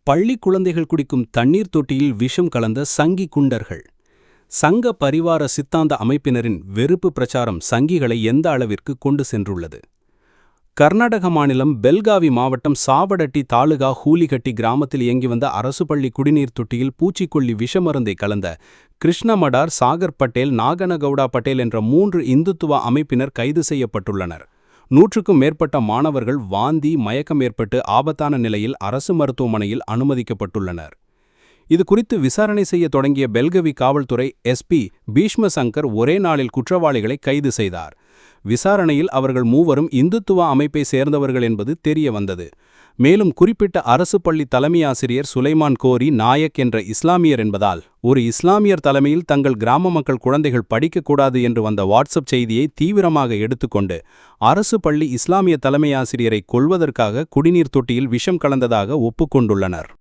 பள்ளி குழந்தைகள் குடிக்கும் தண்ணீர் தொட்டியில் விஷம் கலந்த சங்கி குண்டர்கள். சங்க பரிவார சித்தாந்த அமைப்பினரின் வெறுப்பு பிரச்சாரம் சங்கிகளை எந்த அளவிற்கு கொண்டு சென்றுள்ளது. கர்நாடக மாநிலம் பெல்காவி மாவட்டம் சாவடட்டி தாலுகா ஹூலிகட்டி கிராமத்தில் இயங்கி வந்த அரசு பள்ளி குடிநீர் தொட்டியில் பூச்சிக்கொல்லி விஷமருந்தை கலந்த கிருஷ்ணமடார், சாகர் பட்டேல், நாகனகவுடா பட்டேல் என்ற 3 இந்துத்துவ அமைப்பினர் கைது செய்யப்பட்டுள்ளனர். 100க்கும் மேற்பட்ட மாணவர்கள் வாந்தி, மயக்கம் ஏற்பட்டு ஆபத்தான நிலையில் அரசு மருத்துவமனையில் அனுமதிக்கப்பட்டுள்ளனர். இது குறித்து விசாரணை செய்ய தொடங்கிய பெல்கவி காவல்துறை SP பீஷ்ம சங்கர் ஒரே நாளில் குற்றவாளிகளை கைது செய்தார். விசாரணையில் அவர்கள் 3வரும் இந்துத்துவ அமைப்பை சேர்ந்தவர்கள் என்பது தெரிய வந்தது. மேலும் குறிப்பிட்ட அரசு பள்ளி தலைமையாசிரியர் சுலைமான் கோரி நாயக் என்ற இஸ்லாமியர் என்பதால் ஒரு இஸ்லாமியர் தலைமையில் தங்கள் கிராம மக்கள் குழந்தைகள் படிக்கக்கூடாது என்று வந்த வாட்ஸ்அப் செய்தியை தீவிரமாக எடுத்துக்கொண்டு அரசு பள்ளி இஸ்லாமிய தலைமையாசிரியரை கொல்வதற்காக குடிநீர் தொட்டியில் விஷம் கலந்ததாக ஒப்புக்கொண்டுள்ளனர்.